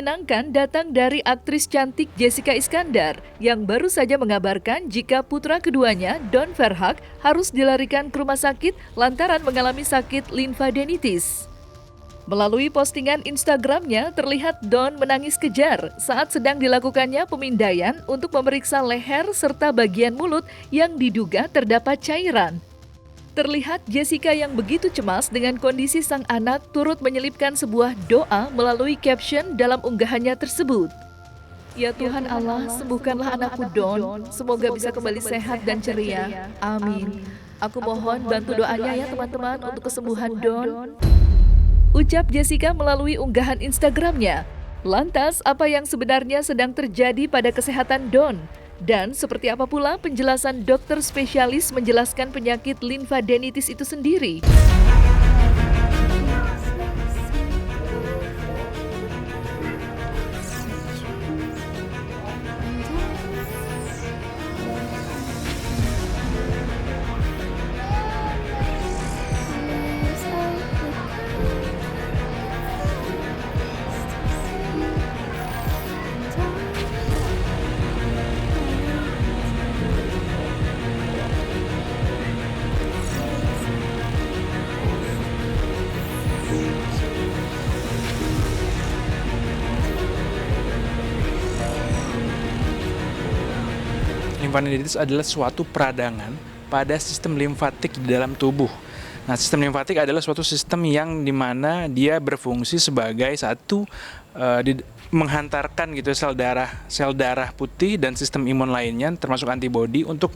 menyenangkan datang dari aktris cantik Jessica Iskandar yang baru saja mengabarkan jika putra keduanya, Don Verhaak, harus dilarikan ke rumah sakit lantaran mengalami sakit limfadenitis. Melalui postingan Instagramnya, terlihat Don menangis kejar saat sedang dilakukannya pemindaian untuk memeriksa leher serta bagian mulut yang diduga terdapat cairan. Terlihat Jessica yang begitu cemas dengan kondisi sang anak turut menyelipkan sebuah doa melalui caption dalam unggahannya tersebut. Ya Tuhan Allah, sembuhkanlah anakku Don, semoga bisa kembali sehat dan ceria. Amin. Aku mohon bantu doanya ya teman-teman untuk kesembuhan Don. Ucap Jessica melalui unggahan Instagramnya. Lantas, apa yang sebenarnya sedang terjadi pada kesehatan Don? Dan seperti apa pula penjelasan dokter spesialis menjelaskan penyakit limfadenitis itu sendiri? Limfadenitis adalah suatu peradangan pada sistem limfatik di dalam tubuh. Nah, sistem limfatik adalah suatu sistem yang dimana dia berfungsi sebagai satu menghantarkan gitu sel darah putih dan sistem imun lainnya termasuk antibodi untuk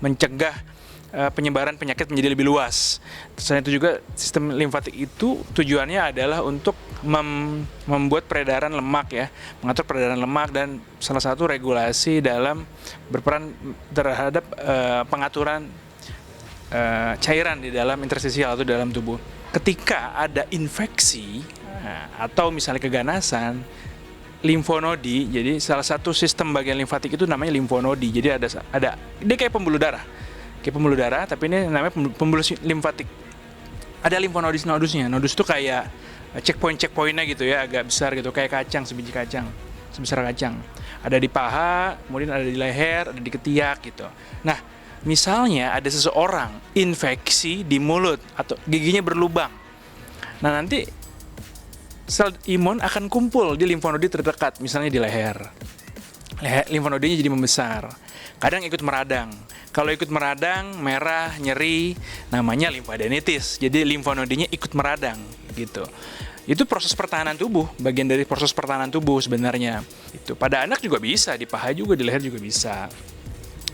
mencegah penyebaran penyakit menjadi lebih luas. Selain itu juga sistem limfatik itu tujuannya adalah untuk membuat peredaran lemak ya, mengatur peredaran lemak dan salah satu regulasi dalam berperan terhadap pengaturan cairan di dalam interstisial atau dalam tubuh. Ketika ada infeksi atau misalnya keganasan, limfonodi, jadi salah satu sistem bagian limfatik itu namanya limfonodi. Jadi ada dia kayak pembuluh darah, tapi ini namanya pembuluh limfatik. Ada limfonodus-nodusnya. Nodus itu kayak checkpointnya gitu ya, agak besar gitu, kayak kacang, sebiji kacang, sebesar kacang. Ada di paha, kemudian ada di leher, ada di ketiak gitu. Nah, misalnya ada seseorang infeksi di mulut atau giginya berlubang. Nah, nanti sel imun akan kumpul di limfonodi terdekat, misalnya di leher. Limfonodinya jadi membesar. Kadang ikut meradang. Kalau ikut meradang, merah, nyeri, namanya limfadenitis. Jadi limfonodinya ikut meradang gitu. Itu proses pertahanan tubuh, bagian dari proses pertahanan tubuh sebenarnya. Itu pada anak juga bisa, di paha juga, di leher juga bisa.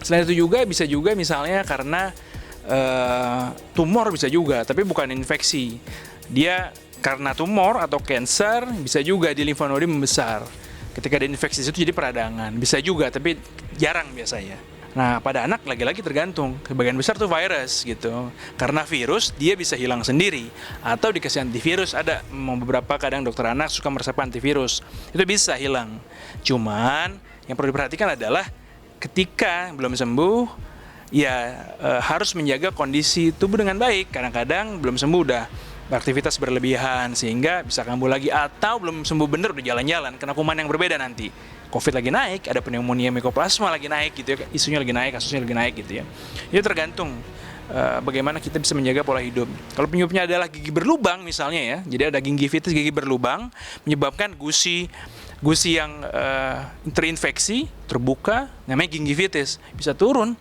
Selain itu juga bisa juga misalnya karena tumor bisa juga, tapi bukan infeksi. Dia karena tumor atau cancer bisa juga di limfonodi membesar. Ketika ada infeksi itu jadi peradangan. Bisa juga, tapi jarang biasanya. Nah, pada anak lagi-lagi tergantung. Sebagian besar tuh virus gitu. Karena virus dia bisa hilang sendiri atau dikasih antivirus. Ada beberapa kadang dokter anak suka meresepkan antivirus. Itu bisa hilang. Cuman yang perlu diperhatikan adalah ketika belum sembuh ya harus menjaga kondisi tubuh dengan baik. Kadang-kadang belum sembuh udah beraktivitas berlebihan sehingga bisa kambuh lagi, atau belum sembuh bener udah jalan-jalan kena kuman yang berbeda nanti. Covid lagi naik, ada pneumonia mycoplasma lagi naik gitu ya, isunya lagi naik, kasusnya lagi naik gitu ya. Itu tergantung bagaimana kita bisa menjaga pola hidup. Kalau penyebabnya adalah gigi berlubang misalnya ya, jadi ada gingivitis, gigi berlubang menyebabkan gusi yang terinfeksi, terbuka, namanya gingivitis, bisa turun.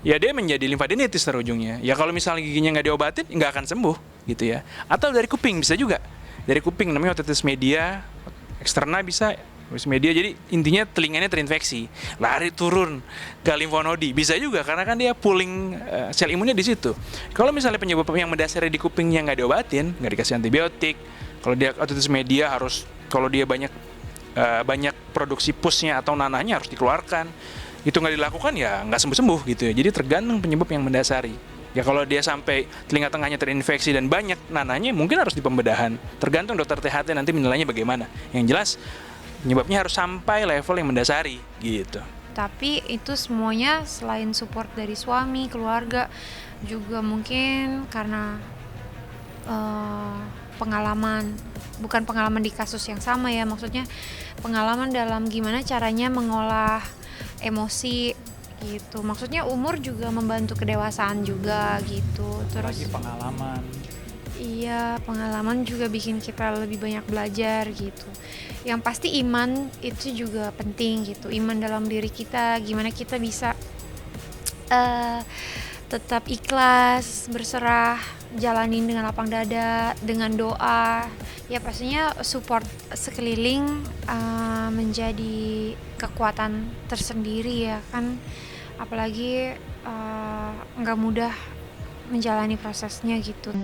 Ya dia menjadi limfadenitis terujungnya. Ya kalau misalnya giginya nggak diobatin, nggak akan sembuh gitu ya. Atau dari kuping bisa juga. Dari kuping namanya otitis media, eksterna bisa, otitis media. Jadi intinya telinganya terinfeksi, lari turun ke limfonodi. Bisa juga karena kan dia pooling sel imunnya di situ. Kalau misalnya penyebab yang mendasari di kupingnya nggak diobatin, nggak dikasih antibiotik. Kalau dia otitis media harus, kalau dia banyak produksi pusnya atau nanahnya harus dikeluarkan. Itu nggak dilakukan ya nggak sembuh-sembuh gitu ya. Jadi tergantung penyebab yang mendasari. Ya kalau dia sampai telinga tengahnya terinfeksi dan banyak nanahnya, mungkin harus dipembedahan. Tergantung dokter THT nanti menilainya bagaimana. Yang jelas penyebabnya harus sampai level yang mendasari gitu. Tapi itu semuanya selain support dari suami, keluarga, juga mungkin karena pengalaman, bukan pengalaman di kasus yang sama ya, maksudnya pengalaman dalam gimana caranya mengolah emosi gitu. Maksudnya umur juga membantu kedewasaan juga gitu. Terus Lagi pengalaman. iya, pengalaman juga bikin kita lebih banyak belajar gitu. Yang pasti iman itu juga penting gitu. Iman dalam diri kita, gimana kita bisa tetap ikhlas, berserah, jalanin dengan lapang dada, dengan doa. Ya pastinya support sekeliling menjadi kekuatan tersendiri ya kan. Apalagi nggak mudah menjalani prosesnya gitu.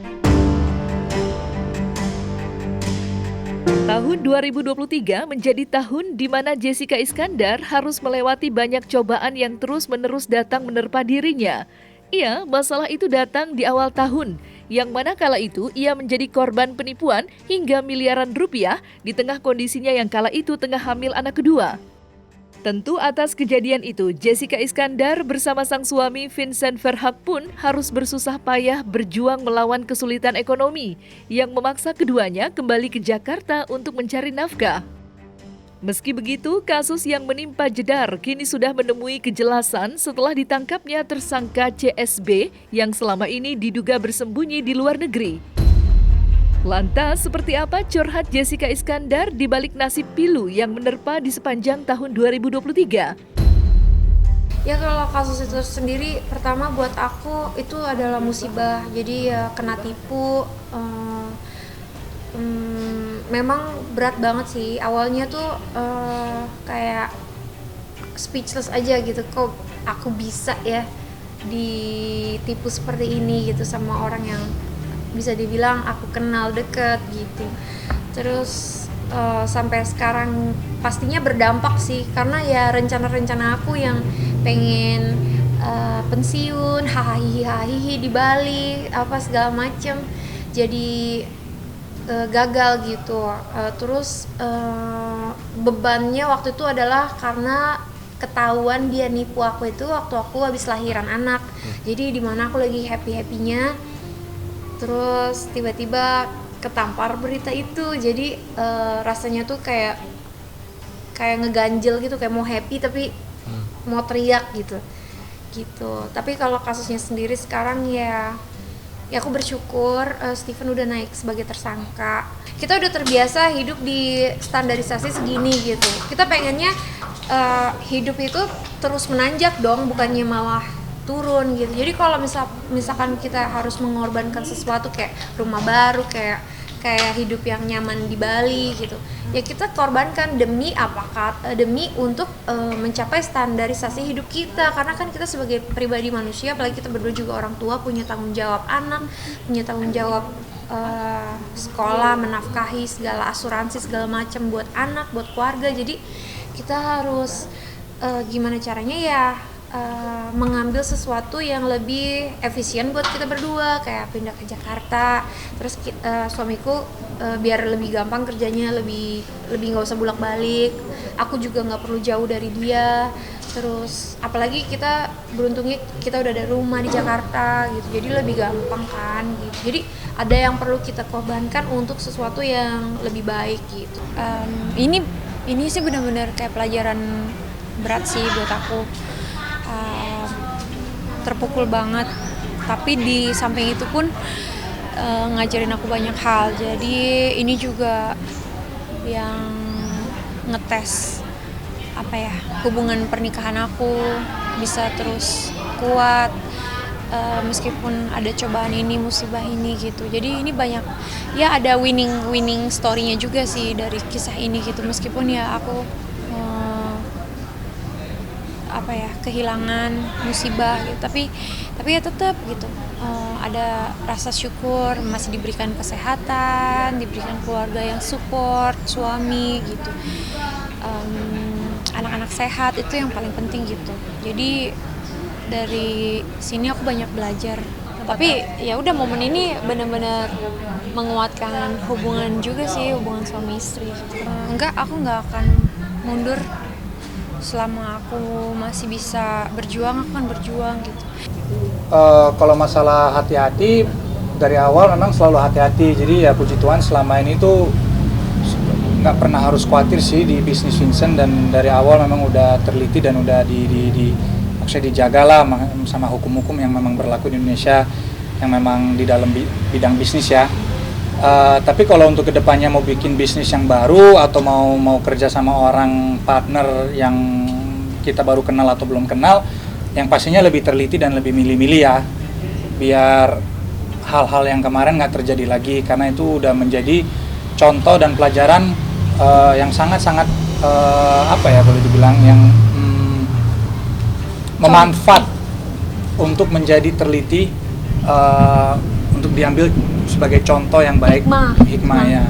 Tahun 2023 menjadi tahun di mana Jessica Iskandar harus melewati banyak cobaan yang terus-menerus datang menerpa dirinya. Iya, masalah itu datang di awal tahun, yang mana kala itu ia menjadi korban penipuan hingga miliaran rupiah di tengah kondisinya yang kala itu tengah hamil anak kedua. Tentu atas kejadian itu, Jessica Iskandar bersama sang suami Vincent Verhaak pun harus bersusah payah berjuang melawan kesulitan ekonomi yang memaksa keduanya kembali ke Jakarta untuk mencari nafkah. Meski begitu, kasus yang menimpa Jedar kini sudah menemui kejelasan setelah ditangkapnya tersangka CSB yang selama ini diduga bersembunyi di luar negeri. Lantas, seperti apa curhat Jessica Iskandar di balik nasib pilu yang menerpa di sepanjang tahun 2023? Ya kalau kasus itu sendiri, pertama buat aku itu adalah musibah. Jadi ya kena tipu, memang berat banget sih. Awalnya tuh kayak speechless aja gitu, kok aku bisa ya ditipu seperti ini gitu sama orang yang bisa dibilang aku kenal deket gitu. Terus sampai sekarang pastinya berdampak sih, karena ya rencana-rencana aku yang pengen pensiun, hahihi di Bali, apa segala macem, jadi gagal gitu. Terus bebannya waktu itu adalah karena ketahuan dia nipu aku itu waktu aku habis lahiran anak. Jadi dimana aku lagi happy-happynya, terus tiba-tiba ketampar berita itu. Jadi rasanya tuh kayak ngeganjel gitu, kayak mau happy tapi mau teriak gitu. Tapi kalau kasusnya sendiri sekarang ya aku bersyukur Steven udah naik sebagai tersangka. Kita udah terbiasa hidup di standarisasi segini gitu. Kita pengennya hidup itu terus menanjak dong, bukannya malah turun gitu. Jadi kalau misalkan kita harus mengorbankan sesuatu kayak rumah baru, kayak hidup yang nyaman di Bali gitu, ya kita korbankan demi demi untuk mencapai standarisasi hidup kita. Karena kan kita sebagai pribadi manusia, apalagi kita berdua juga orang tua, punya tanggung jawab anak, punya tanggung jawab sekolah, menafkahi segala asuransi segala macam buat anak, buat keluarga. Jadi kita harus gimana caranya ya mengambil sesuatu yang lebih efisien buat kita berdua, kayak pindah ke Jakarta. Terus suamiku biar lebih gampang kerjanya, lebih nggak usah bolak-balik. Aku juga nggak perlu jauh dari dia. Terus apalagi kita beruntungnya kita udah ada rumah di Jakarta gitu, jadi lebih gampang kan gitu. Jadi ada yang perlu kita korbankan untuk sesuatu yang lebih baik gitu. Ini sih benar-benar kayak pelajaran berat sih buat aku. Terpukul banget, tapi di samping itu pun ngajarin aku banyak hal. Jadi ini juga yang ngetes hubungan pernikahan aku bisa terus kuat meskipun ada cobaan ini, musibah ini gitu. Jadi ini banyak ya, ada winning story-nya juga sih dari kisah ini gitu. Meskipun ya aku kehilangan musibah gitu, tapi ya tetap gitu ada rasa syukur, masih diberikan kesehatan, diberikan keluarga yang support, suami gitu, anak-anak sehat, itu yang paling penting gitu. Jadi dari sini aku banyak belajar. Tapi ya udah, momen ini benar-benar menguatkan hubungan juga sih, hubungan suami istri. Aku nggak akan mundur. Selama aku masih bisa berjuang, aku akan berjuang gitu. Kalau masalah hati-hati, dari awal memang selalu hati-hati. Jadi ya puji Tuhan selama ini tuh nggak pernah harus khawatir sih di bisnis Vincent, dan dari awal memang udah terliti dan udah maksudnya dijaga lah sama hukum-hukum yang memang berlaku di Indonesia yang memang di dalam bidang bisnis ya. Tapi kalau untuk kedepannya mau bikin bisnis yang baru atau mau kerja sama orang partner yang kita baru kenal atau belum kenal, yang pastinya lebih teliti dan lebih milih-milih ya, biar hal-hal yang kemarin nggak terjadi lagi, karena itu udah menjadi contoh dan pelajaran yang sangat-sangat apa ya boleh dibilang yang memanfaat untuk menjadi teliti, untuk diambil sebagai contoh yang baik, hikmah ya.